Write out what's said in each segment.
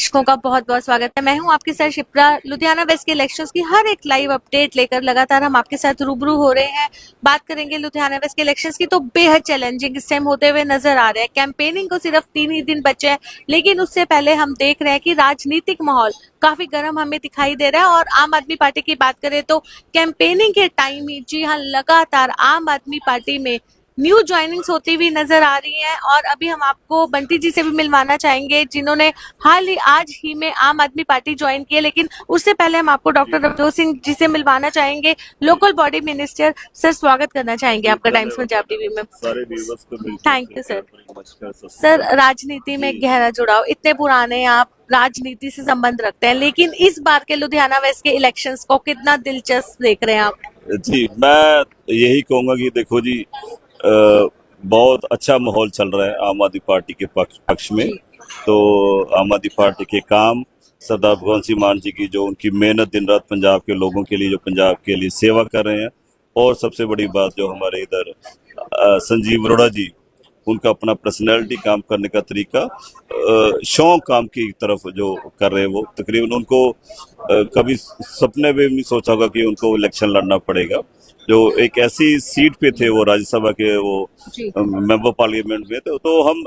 दर्शकों का बहुत बहुत स्वागत है। मैं हूं आपके साथ शिप्रा। लुधियाना वेस्ट के इलेक्शंस की हर एक लाइव अपडेट लेकर लगातार हम आपके साथ रूबरू हो रहे हैं। बात करेंगे लुधियाना वेस्ट के इलेक्शंस की, तो बेहद चैलेंजिंग इस टाइम होते हुए नजर आ रहे हैं। कैंपेनिंग को सिर्फ 3 ही दिन बचे हैं, लेकिन उससे पहले हम देख रहे हैं कि राजनीतिक माहौल काफी गर्म हमें दिखाई दे रहा है। और आम आदमी पार्टी की बात करें तो कैंपेनिंग के टाइम ही, जी हाँ, लगातार आम आदमी पार्टी में न्यू ज्वाइनिंग्स होती हुई नजर आ रही हैं। और अभी हम आपको बंटी जी से भी मिलवाना चाहेंगे, जिन्होंने हाल ही आज ही में आम आदमी पार्टी ज्वाइन की है। लेकिन उससे पहले हम आपको डॉक्टर रवजोत सिंह जी से मिलवाना चाहेंगे, लोकल बॉडी मिनिस्टर। सर, स्वागत करना चाहेंगे आपका टाइम्स पंजाब टीवी में। Thank you sir. सर, राजनीति में गहरा जुड़ाव, इतने पुराने आप राजनीति से संबंध रखते हैं, लेकिन इस बार के लुधियाना वेस्ट के इलेक्शंस को कितना दिलचस्प देख रहे हैं आप? जी, मैं यही कहूंगा कि देखो जी, बहुत अच्छा माहौल चल रहा है आम आदमी पार्टी के पक्ष में। तो आम आदमी पार्टी के काम, सरदार भगवंत सिंह मान जी की जो उनकी मेहनत दिन रात पंजाब के लोगों के लिए, जो पंजाब के लिए सेवा कर रहे हैं। और सबसे बड़ी बात जो हमारे इधर संजीव अरोड़ा जी, उनका अपना पर्सनैलिटी, काम करने का तरीका, शौक काम की तरफ जो कर रहे हैं, वो तकरीबन उनको कभी सपने में भी नहीं सोचा होगा कि उनको इलेक्शन लड़ना पड़ेगा। जो एक ऐसी सीट पे थे वो राज्यसभा के वो मेंबर पार्लियामेंट में, तो हम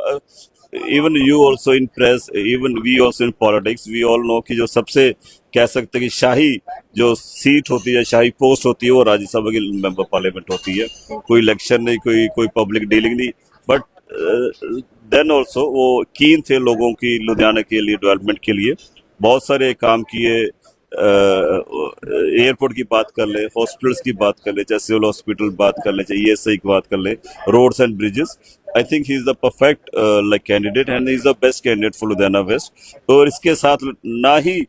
even you also in press, even we also in politics, we all know कि जो सबसे कह सकते हैं कि शाही जो सीट होती है, शाही पोस्ट होती है, वो राज्यसभा की मेंबर पार्लियामेंट होती है। कोई इलेक्शन नहीं, कोई पब्लिक डीलिंग नहीं, बट देन ऑल्सो वो कीन थे लोगों की लुधियाना के लिए, डेवलपमेंट के लिए बहुत सारे काम किए। एयरपोर्ट की बात कर ले, हॉस्पिटल्स की बात कर ले, चाहे सिविल हॉस्पिटल बात कर ले, चाहे ESI की बात कर ले, roads and bridges. I think he is the perfect like candidate and he is the best candidate for Ludhiana west. और इसके साथ ना ही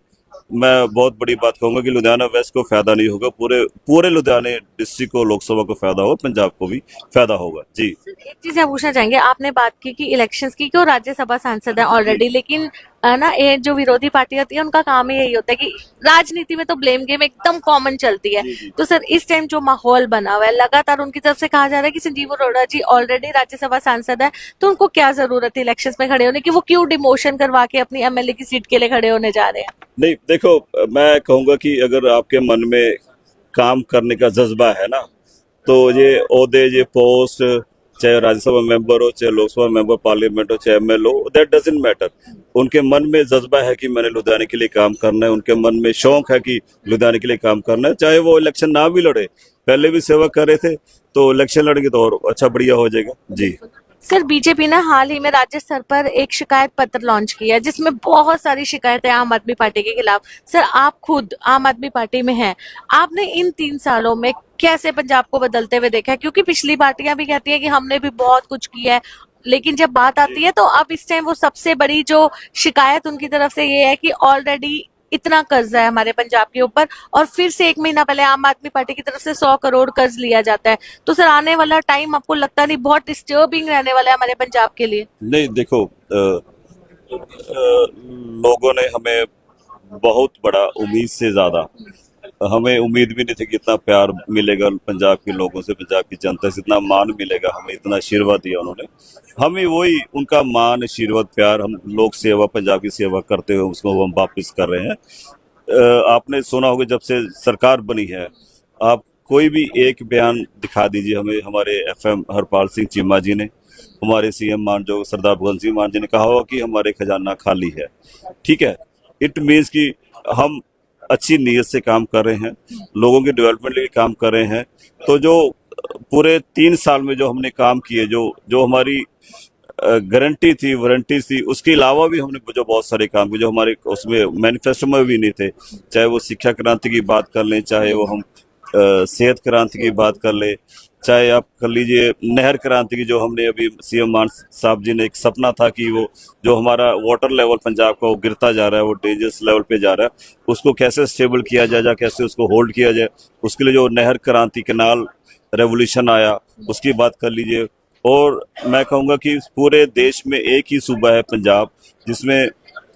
मैं बहुत बड़ी बात कहूंगा कि लुधियाना वेस्ट को फायदा नहीं होगा, पूरे लुधियाना डिस्ट्रिक्ट को, लोकसभा को फायदा होगा, पंजाब को भी फायदा होगा। जी, एक चीज आप पूछना चाहेंगे, आपने बात की कि इलेक्शंस की, कि वो राज्यसभा सांसद है ऑलरेडी, लेकिन ना ये जो विरोधी पार्टी होती है उनका काम ही यही होता है कि राजनीति में तो ब्लेम गेम एकदम कॉमन चलती है। तो सर, इस टाइम जो माहौल बना हुआ है, लगातार उनकी तरफ से कहा जा रहा है कि संजीव अरोड़ा जी ऑलरेडी राज्यसभा सांसद है, तो उनको क्या जरूरत है इलेक्शंस में खड़े होने की? वो क्यों डिमोशन करवा के अपनी MLA की सीट के लिए खड़े होने जा रहे हैं? नहीं, देखो, मैं कहूंगा कि अगर आपके मन में काम करने का जज्बा है ना, तो ये ओहदे, ये पोस्ट, चाहे राज्यसभा मेंबर हो, चाहे लोकसभा मेंबर पार्लियामेंट हो, चाहे ML हो, दैट डजंट मैटर। उनके मन में जज्बा है कि मैंने लुधियाना के लिए काम करना है, उनके मन में शौक है कि लुधियाना के लिए काम करना है। चाहे वो इलेक्शन ना भी लड़े, पहले भी सेवा कर रहे थे, तो इलेक्शन लड़ेंगे तो और अच्छा बढ़िया हो जाएगा। जी सर, बीजेपी ने हाल ही में राज्य स्तर पर एक शिकायत पत्र लॉन्च किया, जिसमें बहुत सारी शिकायतें आम आदमी पार्टी के खिलाफ। सर, आप खुद आम आदमी पार्टी में हैं, आपने इन 3 सालों में कैसे पंजाब को बदलते हुए देखा है? क्योंकि पिछली पार्टियां भी कहती है कि हमने भी बहुत कुछ किया है, लेकिन जब बात आती है तो अब इस टाइम वो सबसे बड़ी जो शिकायत उनकी तरफ से ये है कि ऑलरेडी इतना कर्जा है हमारे पंजाब के ऊपर, और फिर से 1 महीना पहले आम आदमी पार्टी की तरफ से 100 करोड़ कर्ज लिया जाता है। तो सर, आने वाला टाइम आपको लगता नहीं बहुत डिस्टर्बिंग रहने वाला है हमारे पंजाब के लिए? नहीं, देखो, लोगों ने हमें बहुत बड़ा, उम्मीद से ज्यादा, हमें उम्मीद भी नहीं थी कि इतना प्यार मिलेगा पंजाब के लोगों से, पंजाब की जनता से इतना मान मिलेगा। हमें इतना आशीर्वाद दिया उन्होंने, हमें वही उनका मान, आशीर्वाद, प्यार, हम लोग सेवा, पंजाब की सेवा करते हुए उसको हम वापस कर रहे हैं। आपने सुना होगा, जब से सरकार बनी है, आप कोई भी एक बयान दिखा दीजिए हमें, हमारे FM हरपाल सिंह चीमा जी ने, हमारे CM मान जो सरदार भगवंत सिंह मान जी ने कहा होगा कि हमारे खजाना खाली है। ठीक है, इट मीन्स कि हम अच्छी नीयत से काम कर रहे हैं, लोगों के डेवलपमेंट के लिए काम कर रहे हैं। तो जो पूरे 3 साल में जो हमने काम किए, जो हमारी गारंटी थी, वारंटी थी, उसके अलावा भी हमने जो बहुत सारे काम किए जो हमारे उसमें मैनिफेस्टो में भी नहीं थे। चाहे वो शिक्षा क्रांति की बात कर लें, चाहे वो हम सेहत क्रांति की बात कर ले, चाहे आप कर लीजिए नहर क्रांति की, जो हमने अभी CM मान साहब जी ने एक सपना था कि वो जो हमारा वाटर लेवल पंजाब का वो गिरता जा रहा है, वो डेंजरस लेवल पे जा रहा है, उसको कैसे स्टेबल किया जाए, कैसे उसको होल्ड किया जाए, उसके लिए जो नहर क्रांति, कैनाल रेवोल्यूशन आया, उसकी बात कर लीजिए। और मैं कहूँगा कि पूरे देश में एक ही सूबा है पंजाब, जिसमें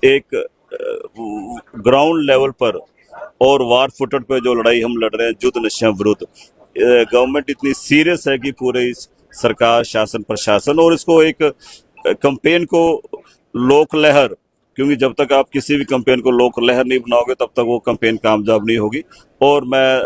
एक ग्राउंड लेवल पर और वार फुटट पे जो लड़ाई हम लड़ रहे हैं युद्ध नशा विरुद्ध, गवर्नमेंट इतनी सीरियस है कि पूरे इस सरकार, शासन, प्रशासन, और इसको एक कैंपेन को लोक लहर क्योंकि जब तक आप किसी भी कैंपेन को लोक लहर नहीं बनाओगे तब तक वो कैंपेन कामयाब नहीं होगी। और मैं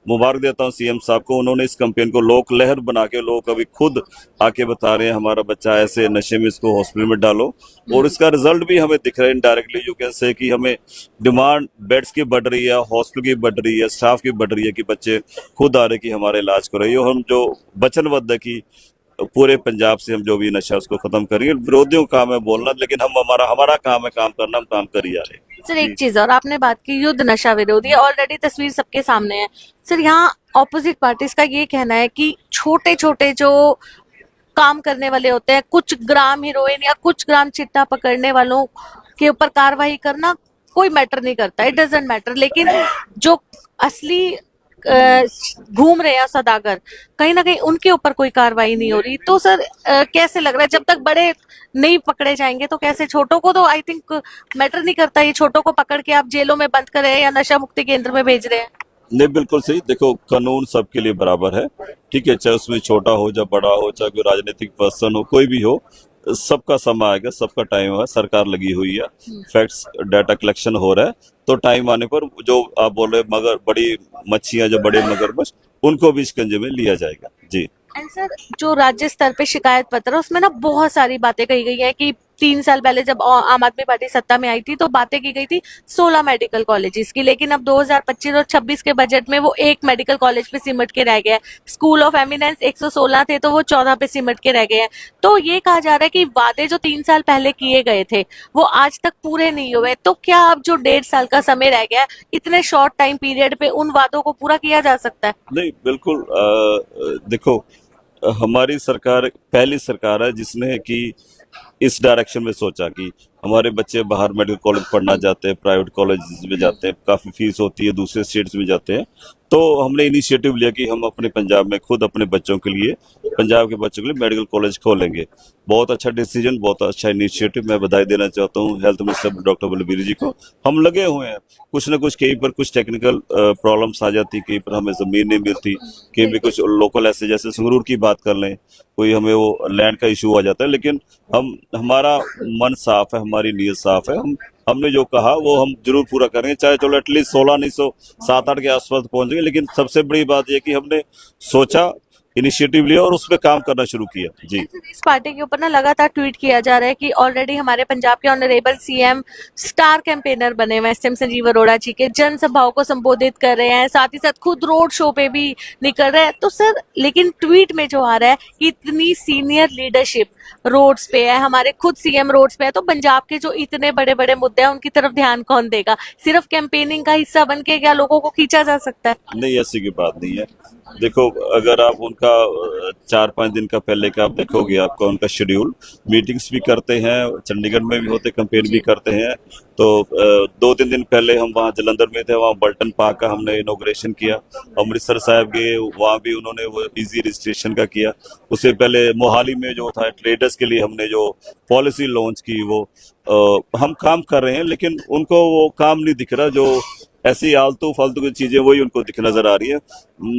मुबारक देता हूं सीएम साहब को, उन्होंने इस कैंपेन को लोक लहर बना के लोग अभी खुद आके बता रहे हैं हमारा बच्चा ऐसे नशे में, इसको हॉस्पिटल में डालो। और इसका रिजल्ट भी हमें दिख रहा है इनडायरेक्टली, यू कैन से कि हमें डिमांड बेड्स की बढ़ रही है, हॉस्पिटल की बढ़ रही है, स्टाफ की बढ़ रही है कि बच्चे खुद आ रहे कि हमारे इलाज कराइए। और हम जो वचनबद्ध है कि पूरे पंजाब से हम जो भी नशा उसको खत्म करेंगे। विरोधियों का काम है बोलना, लेकिन हम हमारा काम है काम करना, हम काम कर ही आ रहे हैं। सर एक चीज और, आपने बात की युद्ध नशा विरोधी, ऑलरेडी तस्वीर सबके सामने है। सर यहाँ ऑपोजिट पार्टीज का ये कहना है कि छोटे छोटे जो काम करने वाले होते हैं, कुछ ग्राम हीरोइन या कुछ ग्राम चिट्टा पकड़ने वालों के ऊपर कार्रवाई करना कोई मैटर नहीं करता, इट डजेंट मैटर, लेकिन जो असली घूम रहे हैं सदागर, कहीं ना कहीं उनके ऊपर कोई कार्रवाई नहीं हो रही। तो सर कैसे लग रहा है, जब तक बड़े नहीं पकड़े जाएंगे तो कैसे, छोटों को तो आई थिंक मैटर नहीं करता, ये छोटों को पकड़ के आप जेलों में बंद कर रहे हैं या नशा मुक्ति केंद्र में भेज रहे हैं। नहीं, बिल्कुल सही। देखो, कानून सबके लिए बराबर है, ठीक है, चाहे उसमें छोटा हो या बड़ा हो, चाहे कोई राजनीतिक पर्सन हो, कोई भी हो, सबका समय आएगा, सबका टाइम है। सरकार लगी हुई है, फैक्ट्स डाटा कलेक्शन हो रहा है, तो टाइम आने पर जो आप बोल रहे मगर बड़ी मच्छियां, जो बड़े मगरमच्छ, उनको भी शिकंजे में लिया जाएगा। जी। एंड सर जो राज्य स्तर पे शिकायत पत्र, उसमें ना बहुत सारी बातें कही गई है कि 3 साल पहले जब आम आदमी पार्टी सत्ता में आई थी तो बातें की गई थी 16 मेडिकल कॉलेजेस की, लेकिन अब 2025 और 26 के बजट में वो एक मेडिकल कॉलेज पे सिमट के रह गया है। स्कूल ऑफ एमिनेंस 116 थे तो वो 14 पे सिमट के रह गए हैं। तो ये कहा जा रहा है कि वादे जो 3 साल पहले किए गए थे वो आज तक पूरे नहीं हुए। तो क्या अब जो 1.5 साल का समय रह गया है, इतने शॉर्ट टाइम पीरियड पे उन वादों को पूरा किया जा सकता है? नहीं, बिल्कुल। देखो, हमारी सरकार पहली सरकार है जिसने कि इस डायरेक्शन में सोचा कि हमारे बच्चे बाहर मेडिकल कॉलेज पढ़ना जाते हैं, प्राइवेट कॉलेज में जाते हैं, काफी फीस होती है, दूसरे स्टेट्स में जाते हैं। तो हमने इनिशिएटिव लिया कि हम अपने पंजाब में खुद अपने बच्चों के लिए, पंजाब के बच्चों के लिए मेडिकल कॉलेज खोलेंगे। बहुत अच्छा डिसीजन, बहुत अच्छा इनिशिएटिव, मैं बधाई देना चाहता हूँ हेल्थ मिनिस्टर डॉक्टर बलबीर जी को। हम लगे हुए हैं, कुछ ना कुछ, कहीं पर कुछ टेक्निकल प्रॉब्लम्स आ जाती, कहीं पर हमें जमीन नहीं मिलती, कहीं भी कुछ लोकल ऐसे, जैसे संगरूर की बात कर लें, कोई हमें वो लैंड का इशू आ जाता है, लेकिन हमारा मन साफ है, हमारी नीयत साफ है। हमने जो कहा वो हम जरूर पूरा करेंगे, चाहे चलो एटलीस्ट 16 नहीं, 7-8 के आसपास पहुंचेंगे। लेकिन सबसे बड़ी बात यह कि हमने सोचा, इनिशिएटिव लिया और उस पर काम करना शुरू किया। जी। इस पार्टी के ऊपर ना लगातार ट्वीट किया जा रहा है कि ऑलरेडी हमारे पंजाब के ऑनरेबल सीएम स्टार कैंपेनर बने हुए हैं, एसएम संजीव अरोड़ा जी के, जनसभाओं को संबोधित कर रहे हैं, साथ ही साथ खुद रोड शो पे भी निकल रहे हैं। तो सर लेकिन ट्वीट में जो आ रहा है कि इतनी सीनियर लीडरशिप रोड्स पे है, हमारे खुद सीएम रोड्स पे है, तो पंजाब के जो इतने बड़े बड़े मुद्दे हैं उनकी तरफ ध्यान कौन देगा? सिर्फ कैंपेनिंग का हिस्सा बन के क्या लोगों को खींचा जा सकता है? नहीं, ऐसी की बात नहीं है। देखो, अगर आप उनका 4-5 दिन का पहले का आप देखोगे, आपका उनका शेड्यूल, मीटिंग्स भी करते हैं, चंडीगढ़ में भी होते, कैंपेन भी करते हैं। तो 2-3 दिन पहले हम वहाँ जलंधर में थे, वहाँ बल्टन पार्क का हमने इनॉग्रेशन किया। अमृतसर साहब गए, वहाँ भी उन्होंने वो इजी रजिस्ट्रेशन का किया। उससे पहले मोहाली में जो था ट्रेडर्स के लिए हमने जो पॉलिसी लॉन्च की, वो हम काम कर रहे हैं, लेकिन उनको वो काम नहीं दिख रहा, जो ऐसी आलतू फालतू की चीजें वही उनको दिख नजर आ रही है।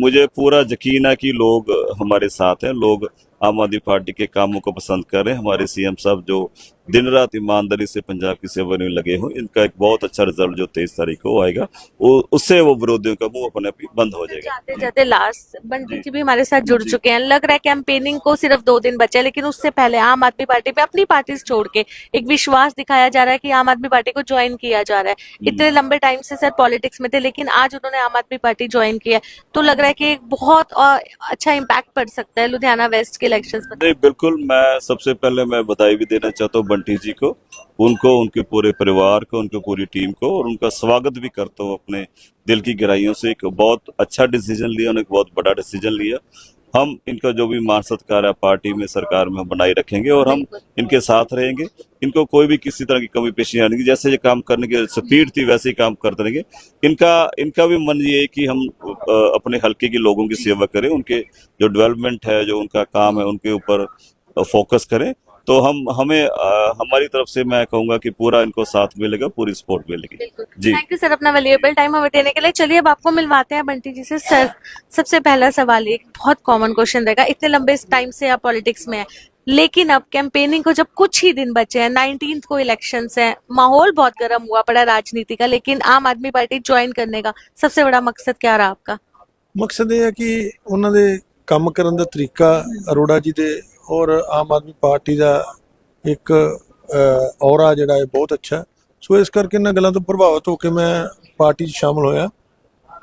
मुझे पूरा यकीन है कि लोग हमारे साथ हैं, लोग आम आदमी पार्टी के कामों को पसंद कर रहे हैं। हमारे सीएम साहब जो दिन रात ईमानदारी से पंजाब की सेवा में लगे हो, इनका एक बहुत अच्छा रिजल्ट जो 23 तारीख को आएगा, वो उससे वो विरोधियों का मुंह अपने आप ही बंद हो जाएगा। जाते जाते लास्ट बंटी जी भी हमारे साथ जुड़ चुके हैं। लग रहा है कैंपेनिंग को सिर्फ 2 दिन बचे, लेकिन उससे पहले आम आदमी पार्टी पे अपनी पार्टी छोड़ के एक विश्वास दिखाया जा रहा है कि आम आदमी पार्टी को ज्वाइन किया जा रहा है। इतने लंबे टाइम से सर पॉलिटिक्स में थे, लेकिन आज उन्होंने आम आदमी पार्टी ज्वाइन किया, तो लग रहा है कि एक बहुत अच्छा इम्पैक्ट पड़ सकता है लुधियाना वेस्ट के इलेक्शन पर। नहीं, बिल्कुल। मैं सबसे पहले मैं बधाई भी देना चाहता हूँ बंटी जी को, उनको, उनके पूरे परिवार को, उनकी पूरी टीम को, और उनका स्वागत भी करता हूँ अपने दिल की गहराइयों से। एक बहुत अच्छा डिसीजन लिया, उन्होंने एक बहुत बड़ा डिसीजन लिया। हम इनका जो भी मान सत्कार है पार्टी में, सरकार में, हम बनाए रखेंगे और हम इनके साथ रहेंगे। इनको कोई भी किसी तरह की कमी पेशी आने की, जैसे ये काम करने की स्पीड थी वैसे ही काम करते रहेंगे। इनका भी मन ये है कि हम अपने हल्के के लोगों की सेवा करें, उनके जो डेवलपमेंट है, जो उनका काम है, उनके ऊपर फोकस करें। तो हमारी तरफ से मैं कहूंगा कि पूरा इनको साथ मिलेगा, पूरी सपोर्ट मिलेगी। जी, थैंक यू सर अपना वैल्यूएबल टाइम हमें देने के लिए। चलिए अब आपको मिलवाते हैं बंटी जी से। सर सबसे पहला सवाल, एक बहुत कॉमन क्वेश्चन रहेगा, इतने लंबे टाइम से आप पॉलिटिक्स में हैं, लेकिन अब कैंपेनिंग को जब कुछ ही दिन बचे हैं, 19th को इलेक्शंस हैं, माहौल बहुत गर्म हुआ पड़ा राजनीति का, लेकिन आम आदमी पार्टी ज्वाइन करने का सबसे बड़ा मकसद क्या रहा आपका? ਮਕਸਦ ਇਹ ਹੈ ਕਿ ਉਹਨਾਂ ਦੇ ਕੰਮ ਕਰਨ ਦਾ ਤਰੀਕਾ ਅਰੋੜਾ ਜੀ ਦੇ ਔਰ ਆਮ ਆਦਮੀ ਪਾਰਟੀ ਦਾ ਇੱਕ ਔਰਾ ਜਿਹੜਾ ਹੈ ਬਹੁਤ ਅੱਛਾ ਹੈ। ਸੋ ਇਸ ਕਰਕੇ ਇਹਨਾਂ ਗੱਲਾਂ ਤੋਂ ਪ੍ਰਭਾਵਿਤ ਹੋ ਕੇ ਮੈਂ ਪਾਰਟੀ 'ਚ ਸ਼ਾਮਲ ਹੋਇਆ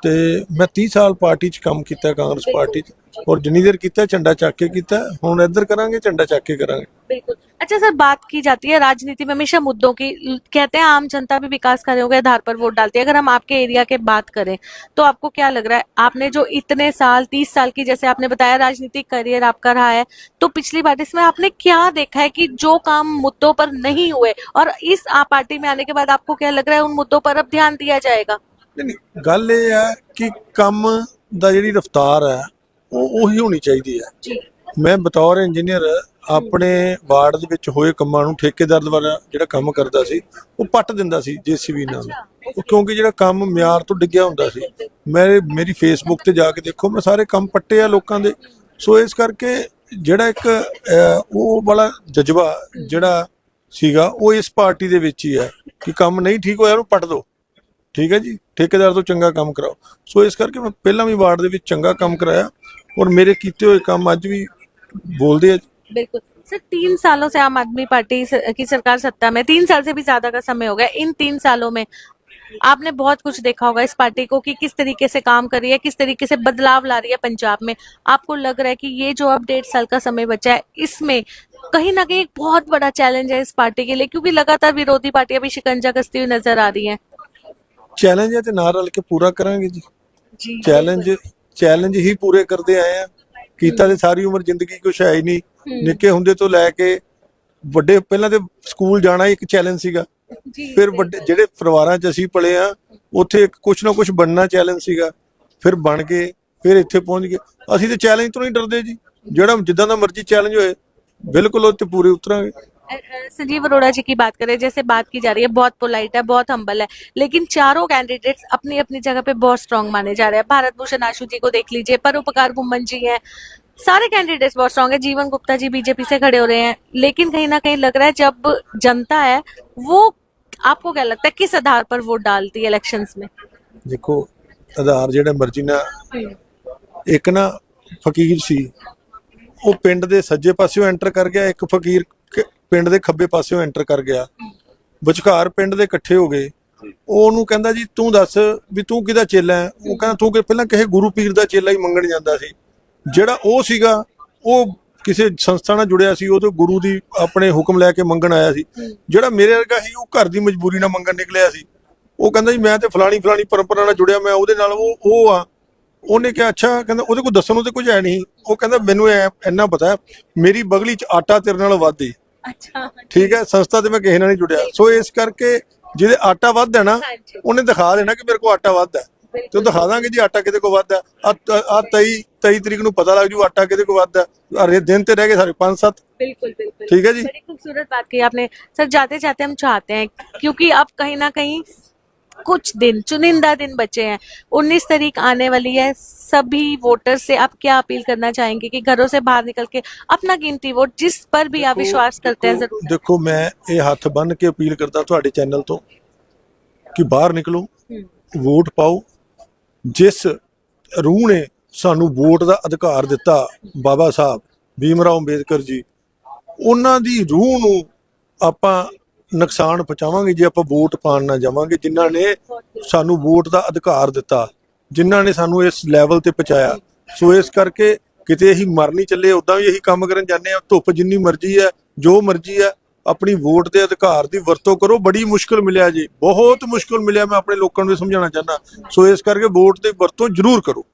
ਤੇ ਮੈਂ 30 ਸਾਲ ਪਾਰਟੀ 'ਚ ਕੰਮ ਕੀਤਾ ਕਾਂਗਰਸ ਪਾर्टी 'ਚ और जिन्नी देर किया झंडा चक के किया हुण इधर करांगे झंडा चक के करांगे। बिल्कुल। अच्छा सर, बात की जाती है राजनीति में हमेशा मुद्दों की, कहते हैं आम जनता भी विकास कार्यों के आधार पर वोट डालती है। अगर हम आपके एरिया के बात करें तो आपको क्या लग रहा है, आपने जो इतने साल 30 साल की जैसे आपने बताया राजनीतिक करियर आपका रहा है, तो पिछली पार्टी में आपने क्या देखा है कि जो काम मुद्दों पर नहीं हुए और इस पार्टी में आने के बाद आपको क्या लग रहा है उन मुद्दों पर अब ध्यान दिया जाएगा? नहीं, गल ये है कि काम दा जिहड़ी रफ्तार है ਉਹੀ ਹੋਣੀ ਚਾਹੀਦੀ ਹੈ ਜੀ। ਮੈਂ ਬਤੌਰ ਇੰਜੀਨੀਅਰ ਆਪਣੇ ਵਾਰਡ ਦੇ ਵਿੱਚ ਹੋਏ ਕੰਮਾਂ ਨੂੰ ਠੇਕੇਦਾਰ ਦੁਆਰਾ ਜਿਹੜਾ ਕੰਮ ਕਰਦਾ ਸੀ ਉਹ ਪੱਟ ਦਿੰਦਾ ਸੀ ਜੀਸੀਬੀ ਨਾਲ, ਕਿਉਂਕਿ ਜਿਹੜਾ ਕੰਮ ਮਿਆਰ ਤੋਂ ਡਿੱਗਿਆ ਹੁੰਦਾ ਸੀ। ਮੇਰੀ ਫੇਸਬੁੱਕ ਤੇ ਜਾ ਕੇ ਦੇਖੋ, ਮੈਂ ਸਾਰੇ ਕੰਮ ਪੱਟੇ ਆ ਲੋਕਾਂ ਦੇ। ਸੋ ਇਸ ਕਰਕੇ ਜਿਹੜਾ ਇੱਕ ਉਹ ਵਾਲਾ ਜਜ਼ਬਾ ਜਿਹੜਾ ਸੀਗਾ ਉਹ ਇਸ ਪਾਰਟੀ ਦੇ ਵਿੱਚ ਹੀ ਹੈ ਕਿ ਕੰਮ ਨਹੀਂ ਠੀਕ ਹੋਇਆ ਉਹਨੂੰ ਪੱਟ ਦਿਓ, ਠੀਕ ਹੈ ਜੀ, ਠੇਕੇਦਾਰ ਤੋਂ ਚੰਗਾ ਕੰਮ ਕਰਾਓ। ਸੋ ਇਸ ਕਰਕੇ ਮੈਂ ਪਹਿਲਾਂ ਵੀ ਵਾਰਡ ਦੇ ਵਿੱਚ ਚੰਗਾ ਕੰਮ ਕਰਾਇਆ और मेरे किए हुए काम अज भी बोलते हैं। बिल्कुल सर, 3 सालों से आम आदमी पार्टी की सरकार सत्ता में, 3 साल से भी ज्यादा का समय हो गया। इन 3 सालों में आपने बहुत कुछ देखा होगा इस पार्टी को कि किस तरीके से काम कर रही है, किस तरीके से बदलाव ला रही है पंजाब में। आपको लग रहा है कि ये जो अब 1.5 साल का समय बचा है इसमें कहीं ना कहीं एक बहुत बड़ा चैलेंज है इस पार्टी के लिए, क्योंकि लगातार विरोधी पार्टियां भी शिकंजा कसती हुई नजर आ रही है? चैलेंज है तो ना रल के पूरा करांगे जी। चैलेंज ही पूरे करते आए हैं, कीता ते सारी उम्र जिंदगी कुछ है ही नहीं। निक्के हुंदे तो लैके ਵੱਡੇ ਪਹਿਲਾਂ ਤੇ ਸਕੂਲ ਜਾਣਾ ਇੱਕ ਚੈलेंज ਸੀਗਾ, ਫਿਰ ਵੱਡੇ ਜਿਹੜੇ ਪਰਿਵਾਰਾਂ 'ਚ ਅਸੀਂ ਪਲੇ ਆ ਉੱਥੇ ਕੁਛ ਨਾ ਕੁਛ ਬਣਨਾ ਚੈलेंज ਸੀਗਾ, ਫਿਰ ਬਣ ਕੇ ਫਿਰ ਇੱਥੇ ਪਹੁੰਚ ਗਏ। ਅਸੀਂ ਤੇ ਚੈलेंज ਤੋਂ ਨਹੀਂ ਡਰਦੇ ਜੀ, ਜਿਹੜਾ ਜਿੱਦਾਂ ਦਾ ਮਰਜ਼ੀ ਚੈलेंज ਹੋਏ बिल्कुल वो पूरे उतरांगे। संजीव अरोड़ा जी की बात करें, जैसे बात की जा रही है, बहुत पोलाइट है, बहुत हम्बल है, लेकिन चारों कैंडिडेट्स अपनी अपनी जगह पे बहुत स्ट्रांग माने जा रहे हैं। भारत भूषण आशु जी को देख लीजिए, परोपकार घुम्मन जी हैं, सारे कैंडिडेट्स बहुत स्ट्रांग है। जीवन गुप्ता जी बीजेपी से खड़े हो रहे हैं, लेकिन कहीं ना कहीं लग रहा है जब जनता है वो, आपको क्या लगता है किस आधार पर वोट डालती है इलेक्शंस में? देखो आधार जेड़ा मर्जी ना, एक ना फकीर सी ਉਹ ਪਿੰਡ ਦੇ ਸੱਜੇ ਪਾਸਿਓਂ ਐਂਟਰ ਕਰ ਗਿਆ, ਇੱਕ ਫਕੀਰ ਪਿੰਡ ਦੇ ਖੱਬੇ ਪਾਸਿਓਂ ਐਂਟਰ ਕਰ ਗਿਆ, ਵਿਚਕਾਰ ਪਿੰਡ ਦੇ ਇਕੱਠੇ ਹੋ ਗਏ। ਉਹ ਉਹਨੂੰ ਕਹਿੰਦਾ ਜੀ ਤੂੰ ਦੱਸ ਵੀ ਤੂੰ ਕਿਹਦਾ ਚੇਲਾ ਹੈ? ਉਹ ਕਹਿੰਦਾ ਤੂੰ ਪਹਿਲਾਂ ਕਿਸੇ ਗੁਰੂ ਪੀਰ ਦਾ ਚੇਲਾ ਹੀ ਮੰਗਣ ਜਾਂਦਾ ਸੀ। ਜਿਹੜਾ ਉਹ ਸੀਗਾ ਉਹ ਕਿਸੇ ਸੰਸਥਾ ਨਾਲ ਜੁੜਿਆ ਸੀ, ਉਹ ਤੋਂ ਗੁਰੂ ਦੀ ਆਪਣੇ ਹੁਕਮ ਲੈ ਕੇ ਮੰਗਣ ਆਇਆ ਸੀ। ਜਿਹੜਾ ਮੇਰੇ ਵਰਗਾ ਸੀ ਉਹ ਘਰ ਦੀ ਮਜਬੂਰੀ ਨਾਲ ਮੰਗਣ ਨਿਕਲਿਆ ਸੀ। ਉਹ ਕਹਿੰਦਾ ਜੀ ਮੈਂ ਤੇ ਫਲਾਣੀ ਪਰੰਪਰਾ ਨਾਲ ਜੁੜਿਆ, ਮੈਂ ਉਹਦੇ ਨਾਲ ਉਹ ਆ। ਉਹਨੇ ਕਿਹਾ ਅੱਛਾ, ਕਹਿੰਦਾ ਉਹਦੇ ਕੋਲ ਦੱਸਣ ਨੂੰ ਤੇ ਕੁਝ ਹੈ ਨਹੀਂ। ਉਹ ਕਹਿੰਦਾ ਮੈਨੂੰ ਇੰਨਾ ਪਤਾ ਮੇਰੀ ਬਗਲੀ 'ਚ ਆਟਾ ਤੇਰੇ ਨਾਲ ਵੱਧ ਏ। ਅੱਛਾ, ਠੀਕ ਹੈ, ਸੰਸਥਾ ਤੇ ਮੈਂ ਕਿਸੇ ਨਾਲ ਨਹੀਂ ਜੁੜਿਆ। ਸੋ ਇਸ ਕਰਕੇ ਜਿਹਦੇ ਆਟਾ ਵੱਧ ਹੈ ਨਾ ਉਹਨੇ ਦਿਖਾ ਦੇਣਾ ਕਿ ਮੇਰੇ ਕੋਲ ਆਟਾ ਵੱਧ ਹੈ, ਤੇ ਉਹ ਦਿਖਾ ਦਾਂਗੇ ਜੀ ਆਟਾ ਕਿਹਦੇ ਕੋਲ ਵੱਧ ਹੈ। ਆ 23 ਤਰੀਕ ਨੂੰ ਪਤਾ ਲੱਗ ਜੂ ਆਟਾ किधे को ਵੱਧ है। अरे दिन ते रह गए सारे 5-7। बिल्कुल बिल्कुल, ठीक है जी। बड़ी खूबसूरत बात कही आपने सर। जाते जाते हम चाहते हैं, क्योंकि अब कहीं ना कहीं कुछ दिन, चुनिंदा दिन बचे हैं, 19 तारीख आने वाली है, सभी वोटर से आप क्या अपील करना चाहेंगे कि घरों से बाहर निकल के अपना कीमती वोट जिस पर भी आप विश्वास करते हैं जरूर? देखो मैं ये हाथ बन के अपील करता तुहाडे चैनल तो कि बाहर निकलो, वोट पाओ। जिस रूह ने सानू वोट का अधिकार दिता, बाबा साहब भीमराव अंबेडकर जी, उन्हां दी रूह नू आपां नुकसान पहुंचावांगे जे आपां वोट पाण ना जावांगे। जिन्हां ने सानू वोट का अधिकार दिता, जिन्हां ने सानू इस लैवल ते पहुंचाया। सो इस करके किते असीं मर नहीं चले, उदां भी यही काम करन जाने। धुप जिन्नी मर्जी है, जो मर्जी है, अपनी वोट के अधिकार की वरतों करो। बड़ी मुश्किल मिलिया जी, बहुत मुश्किल मिलिया, मैं अपने लोगों को समझाना चाहना। सो इस करके वोट की वरतों जरूर करो।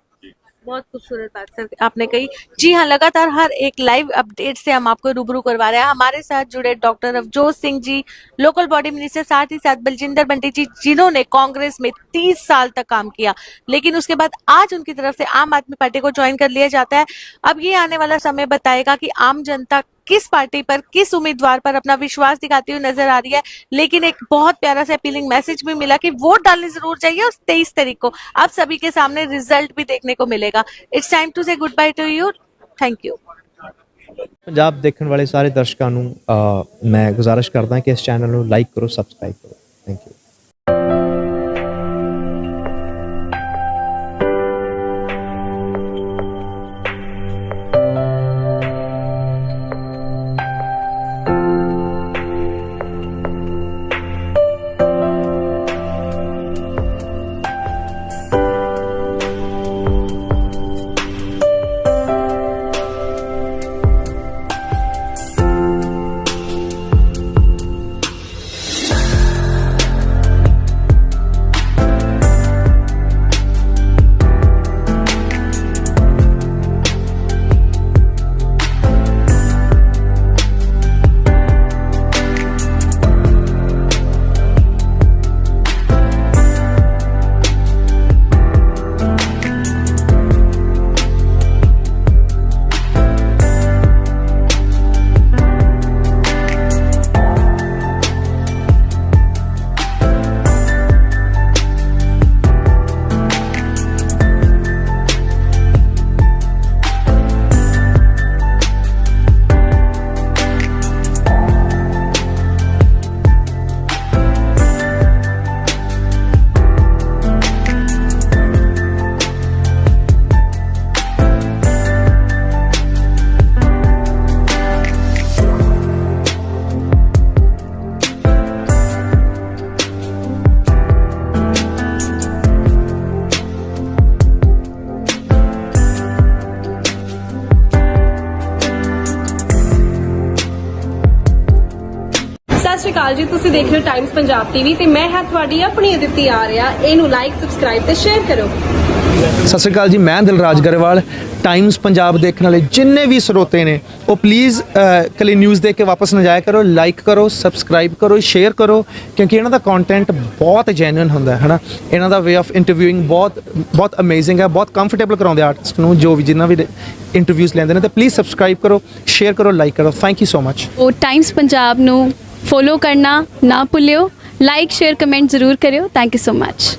बहुत खूबसूरत बात सर आपने कही। जी हाँ, लगातार हर एक लाइव अपडेट से हम आपको रूबरू करवा रहे हैं। हमारे साथ जुड़े doctor Avjot Singh ji, local body minister, साथ ही साथ बलजिंदर बंटी जी, जिन्होंने कांग्रेस में 30 साल तक काम किया, लेकिन उसके बाद आज उनकी तरफ से आम आदमी पार्टी को ज्वाइन कर लिया जाता है। अब ये आने वाला समय बताएगा कि आम जनता किस पार्टी पर, किस उम्मीदवार पर अपना विश्वास दिखाती हुई नजर आ रही है। लेकिन एक बहुत प्यारा सा अपीलिंग मैसेज भी मिला कि वोट डालने जरूर चाहिए। और 23 तारीख को आप सभी के सामने रिजल्ट भी देखने को मिलेगा। इट्स टाइम टू से good by two you. Thank you. ਹੋਊਗਾ। ਪੰਜਾਬ ਦੇਖਣ ਵਾਲੇ ਸਾਰੇ ਦਰਸ਼ਕਾਂ ਨੂੰ ਮੈਂ ਗੁਜ਼ਾਰਿਸ਼ ਕਰਦਾ ਕਿ ਇਸ ਚੈਨਲ ਨੂੰ ਲਾਈਕ ਕਰੋ, ਸਬਸਕ੍ਰਾਈਬ ਕਰੋ। Thank you. ਸਤਿ ਸ਼੍ਰੀ ਅਕਾਲ ਜੀ, ਤੁਸੀਂ ਦੇਖ ਰਹੇ ਹੋ ਟਾਈਮਸ ਪੰਜਾਬ ਟੀਵੀ ਤੇ ਮੈਂ ਹਾਂ ਤੁਹਾਡੀ ਆਪਣੀ ਅਦਿਤੀ ਆਰਿਆ। ਇਹਨੂੰ ਲਾਈਕ, ਸਬਸਕ੍ਰਾਈਬ ਤੇ ਸ਼ੇਅਰ ਕਰੋ। ਸਤਿ ਸ਼੍ਰੀ ਅਕਾਲ ਜੀ, ਮੈਂ ਦਿਲਰਾਜ ਗਰੇਵਾਲ। ਟਾਈਮਸ ਪੰਜਾਬ ਦੇਖਣ ਵਾਲੇ ਜਿੰਨੇ ਵੀ ਸਰੋਤੇ ਨੇ ਉਹ ਪਲੀਜ਼ ਕਲੀ ਨਿਊਜ਼ ਦੇਖ ਕੇ ਵਾਪਸ ਨਾ ਜਾਇਆ ਕਰੋ। ਲਾਈਕ ਕਰੋ, ਸਬਸਕ੍ਰਾਈਬ ਕਰੋ, ਸ਼ੇਅਰ ਕਰੋ, ਕਿਉਂਕਿ ਇਹਨਾਂ ਦਾ ਕੰਟੈਂਟ ਬਹੁਤ ਜੈਨੂਇਨ ਹੁੰਦਾ ਹੈ ਨਾ। ਇਹਨਾਂ ਦਾ ਵੇ ਆਫ ਇੰਟਰਵਿਊਇੰਗ ਬਹੁਤ ਅਮੇਜ਼ਿੰਗ ਹੈ, ਬਹੁਤ ਕੰਫਰਟੇਬਲ ਕਰਾਉਂਦੇ ਆਰਟਿਸਟ ਨੂੰ ਜੋ ਵੀ ਜਿੰਨਾ ਵੀ ਇੰਟਰਵਿਊਜ਼ ਲੈਂਦੇ ਨੇ। ਤਾਂ ਪਲੀਜ਼ ਸਬਸਕ੍ਰਾਈਬ ਕਰੋ, ਸ਼ੇਅਰ ਕਰੋ, ਲਾਈਕ ਕਰੋ। Thank you so much. ਉਹ ਟਾਈਮਸ ਪੰਜਾਬ ਨੂੰ ਫੋਲੋ ਕਰਨਾ ਨਾ ਭੁੱਲਿਓ। ਲਾਈਕ, ਸ਼ੇਅਰ, ਕਮੈਂਟ ਜ਼ਰੂਰ ਕਰਿਓ। Thank you so much.